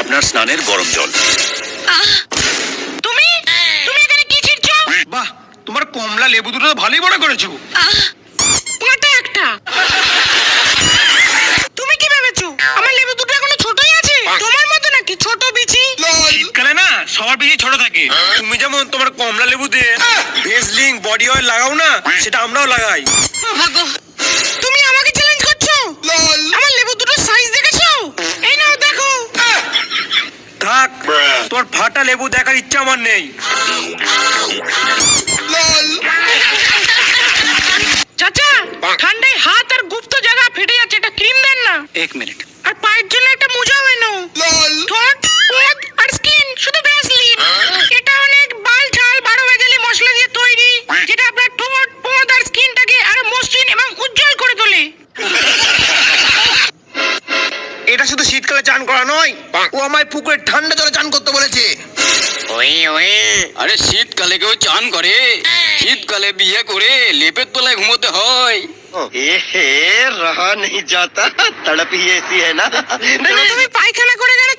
আপনার স্নানের গরম জল। তুমি তুমি এখানে কি ছিড়ছো? বাহ, তোমার কমলা লেবু দুটো তো ভালোই বড় করেছো। পাটা একটা। তুমি কি ভেবেছো আমার লেবু দুটো এখনো ছোটই আছে? তোমার মতো নাকি ছোট বিচি? শীতকালে না সবার বেশি ছোট থাকে। তুমি যেমন তোমার কমলা লেবু দিয়ে ভেসলিং বডি অয়েল লাগাও না, সেটা আমরাও লাগাই। ভাগো, তুমি আমাকে চ্যালেঞ্জ করছো? আমার লেবু দুটোর সাইজ দেখেছো? এই নাও দেখো। থাক, তোমার ফাটা লেবু দেখার ইচ্ছা আমার নেই। চাচা, ঠান্ডায় হাত আর গুপ্ত জায়গা ফেটে যাচ্ছে, এটা ক্রিম দেন না। এক মিনিট। আর পায়ের জন্য একটা মোজাও এনো। ঠোঁট, কোদ আর স্কিন শুধু ভ্যাসলিন। এটা অনেক বাল-ঝাল 12 ভেজালি মশলা দিয়ে তৈরি, যেটা আপনার ঠোঁট, কোদ আর স্কিনটাকে আরো মসৃণ এবং উজ্জ্বল করে তোলে। এটা শুধু শীতকালে চান করা নয়, ও আমায় পুকুরে ঠান্ডা জলে চান করতে বলেছে। আরে শীতকালে কেউ চান করে? শীতকালে বিয়ে করে লেপের তলায় ঘুমোতে হয়। रहा नहीं जाता, तड़प ही ऐसी है ना। তুমি পায়খানা করে গেলে